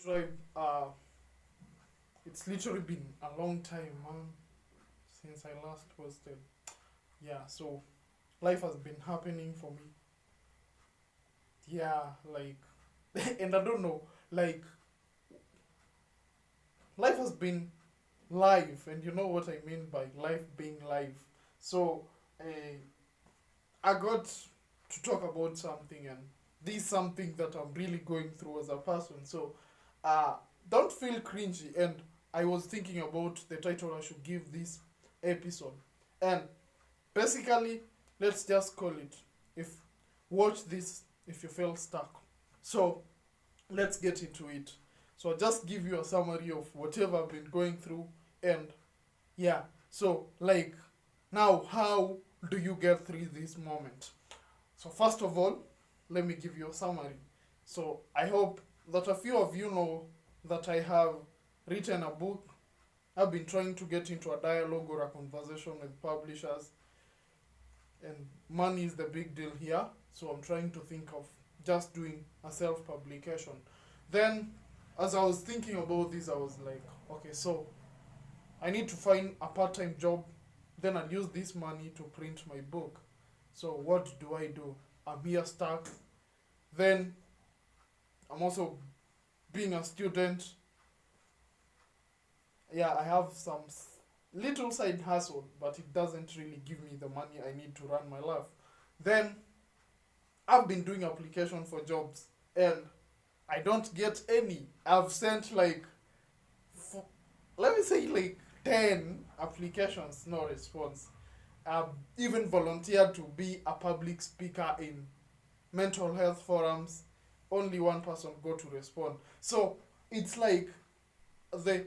Tribe, it's literally been a long time, man, since I last posted. Yeah, so life has been happening for me. Yeah, like, and I don't know, like, life has been live, and you know what I mean by life being live. So, uh, I got to talk about something, and this is something that I'm really going through as a person. So, uh, don't feel cringy. And I was thinking about the title I should give this episode, and basically, let's just call it if watch this if you feel stuck. So, let's get into it. So, I'll just give you a summary of whatever I've been going through, and yeah. So, like, now, how do you get through this moment? So, first of all, let me give you a summary. So, I hope that a few of you know that I have written a book. I've been trying to get into a dialogue or a conversation with publishers, and money is the big deal here. So, I'm trying to think of just doing a self publication. Then, as I was thinking about this, I was like, okay, so I need to find a part time job. Then I'll use this money to print my book. So, what do I do? I'm here stuck. Then I'm also being a student. Yeah, I have some little side hustle, but it doesn't really give me the money I need to run my life. Then I've been doing application for jobs, and I don't get any. I've sent like, f- let me say like 10 applications, no response. I've even volunteered to be a public speaker in mental health forums. Only one person got to respond. So it's like the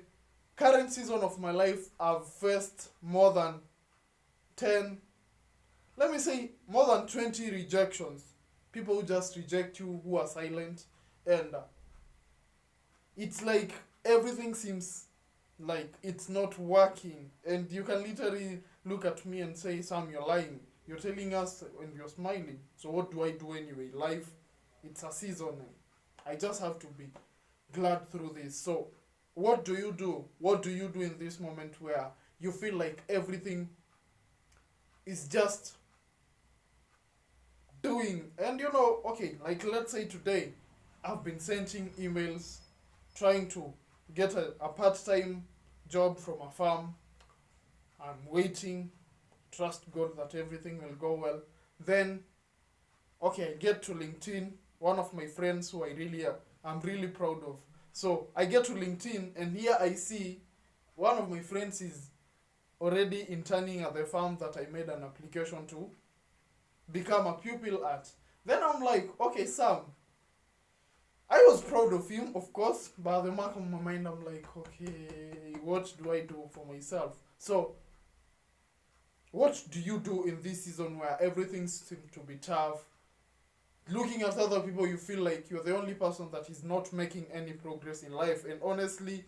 current season of my life, I've faced more than 10, let me say more than 20 rejections. People who just reject you, who are silent. And it's like everything seems like it's not working. And you can literally look at me and say, Sam, you're lying. You're telling us and you're smiling. So what do I do anyway? Life, it's a season. I just have to be glad through this. So what do you do? What do you do in this moment where you feel like everything is just doing? And you know, okay, like let's say today, I've been sending emails trying to get a part time job from a farm. I'm waiting, trust God that everything will go well. Then, okay, I get to LinkedIn, one of my friends who I'm really proud of. So I get to LinkedIn, and here I see one of my friends is already interning at the farm that I made an application to become a pupil at. Then I'm like, okay, Sam, I was proud of him, of course, but at the back of my mind, I'm like, okay, what do I do for myself? So, what do you do in this season where everything seems to be tough? Looking at other people, you feel like you're the only person that is not making any progress in life. And honestly,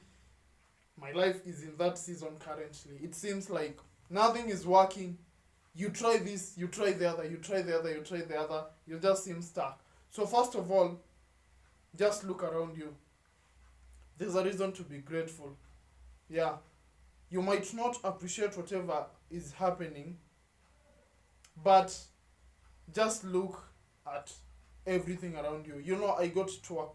my life is in that season currently. It seems like nothing is working. You try this, you try the other, you try the other, you try the other. You just seem stuck. So, first of all, just look around you. There's a reason to be grateful. Yeah, you might not appreciate whatever is happening, but just look at everything around you. You know, I got to a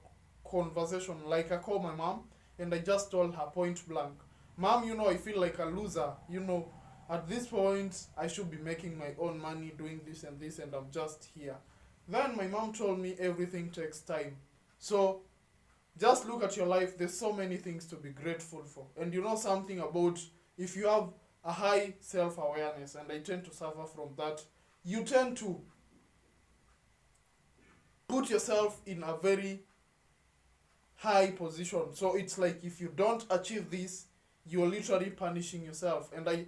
conversation, like I called my mom and I just told her point blank, Mom, you know, I feel like a loser. You know, at this point, I should be making my own money doing this, and I'm just here. Then my mom told me everything takes time. So just look at your life. There's so many things to be grateful for. And you know something about if you have a high self awareness, and I tend to suffer from that, you tend to put yourself in a very high position. So it's like if you don't achieve this, you're literally punishing yourself. And I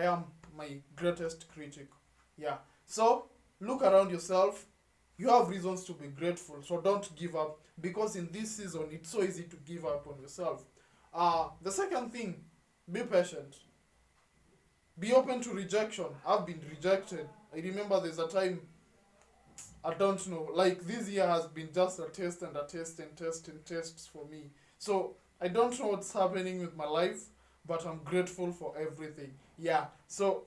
am my greatest critic. Yeah. So look around yourself. You have reasons to be grateful. So don't give up, because in this season it's so easy to give up on yourself. The second thing, be patient. Be open to rejection. I've been rejected. I remember there's a time I don't know. Like this year has been just a test and a test and test and tests for me. So I don't know what's happening with my life, but I'm grateful for everything. Yeah. So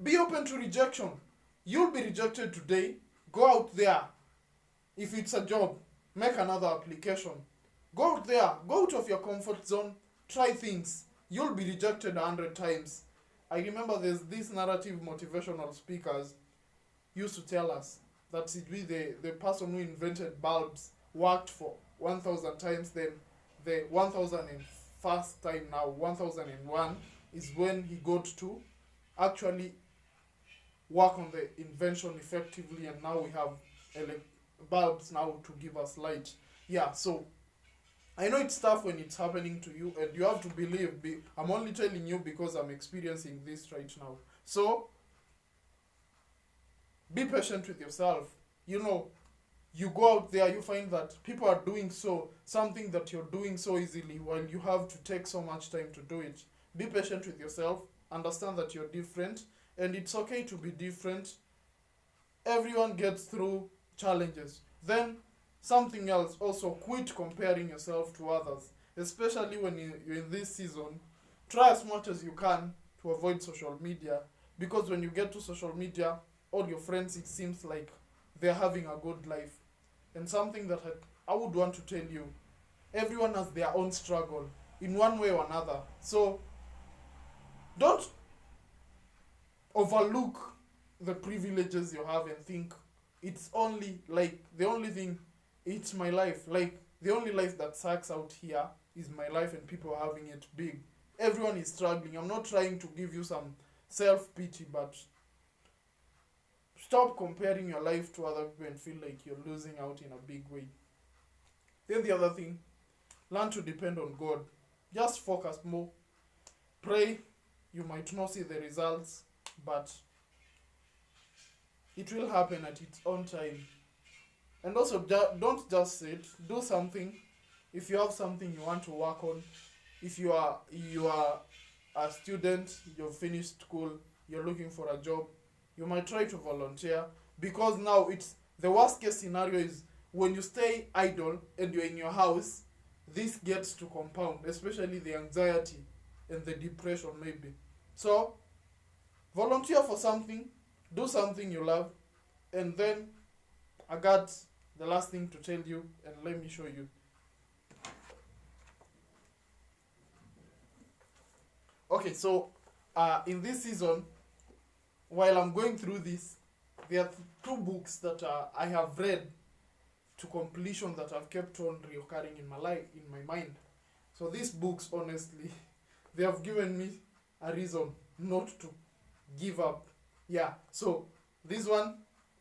be open to rejection. You'll be rejected today. Go out there. If it's a job, make another application. Go out there. Go out of your comfort zone. Try things. You'll be rejected 100 times. I remember there's this narrative motivational speakers used to tell us that it be the person who invented bulbs worked for 1,000 times, then the 1,001st time now, 1,001, is when he got to actually work on the invention effectively, and now we have bulbs now to give us light. Yeah, so I know it's tough when it's happening to you, and you have to believe. I'm only telling you because I'm experiencing this right now. So be patient with yourself. You know, you go out there, you find that people are doing something that you're doing so easily while you have to take so much time to do it. Be patient with yourself. Understand that you're different, and it's okay to be different. Everyone gets through challenges. Then something else, also quit comparing yourself to others, especially when you're in this season. Try as much as you can to avoid social media, because when you get to social media, all your friends, it seems like they're having a good life. And something that I would want to tell you, everyone has their own struggle in one way or another. So don't overlook the privileges you have and think it's only like the only thing, it's my life. Like the only life that sucks out here is my life, and people are having it big. Everyone is struggling. I'm not trying to give you some self-pity, but stop comparing your life to other people and feel like you're losing out in a big way. Then the other thing, learn to depend on God. Just focus more. Pray. You might not see the results, but it will happen at its own time. And also, don't just sit. Do something. If you have something you want to work on, if you are a student, you've finished school, you're looking for a job, you might try to volunteer, because now it's the worst case scenario is when you stay idle and you're in your house, this gets to compound, especially the anxiety and the depression maybe. So volunteer for something, do something you love, and then I got the last thing to tell you, and let me show you. Okay, so in this season, while I'm going through this, there are two books that I have read to completion that I've kept on reoccurring in my life, in my mind. So these books, honestly, they have given me a reason not to give up. Yeah, so this one,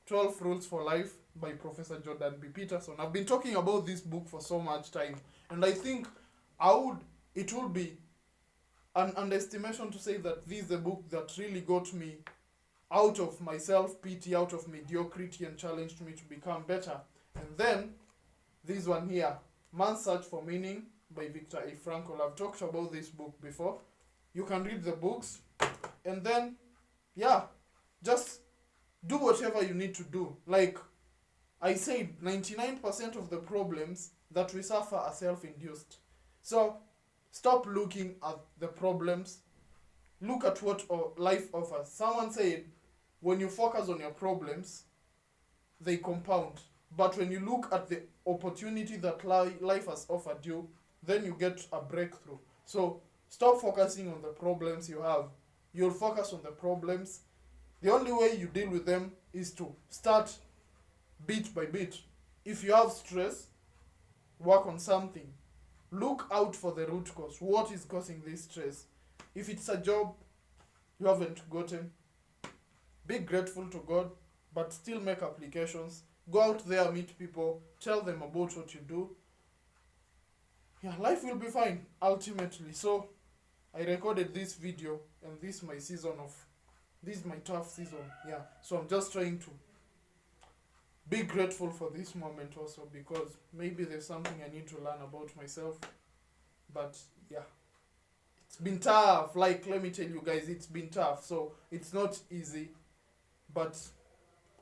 12 Rules for Life by Professor Jordan B. Peterson. I've been talking about this book for so much time, and I think it would be an underestimation to say that this is a book that really got me out of my self-pity, out of mediocrity, and challenged me to become better. And then, this one here, Man's Search for Meaning by Viktor A. Frankl. I've talked about this book before. You can read the books, and then, yeah, just do whatever you need to do. Like I said, 99% of the problems that we suffer are self-induced. So, stop looking at the problems. Look at what life offers. Someone said, when you focus on your problems, they compound. But when you look at the opportunity that life has offered you, then you get a breakthrough. So stop focusing on the problems you have. You'll focus on the problems. The only way you deal with them is to start bit by bit. If you have stress, work on something. Look out for the root cause. What is causing this stress? If it's a job you haven't gotten, be grateful to God, but still make applications. Go out there, meet people, tell them about what you do. Yeah, life will be fine, ultimately. So, I recorded this video, and this is my tough season. Yeah, so I'm just trying to be grateful for this moment also, because maybe there's something I need to learn about myself. But, yeah. It's been tough. Like, let me tell you guys, it's been tough. So, it's not easy. But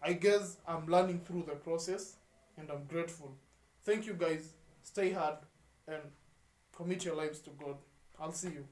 I guess I'm learning through the process and I'm grateful. Thank you guys. Stay hard and commit your lives to God. I'll see you.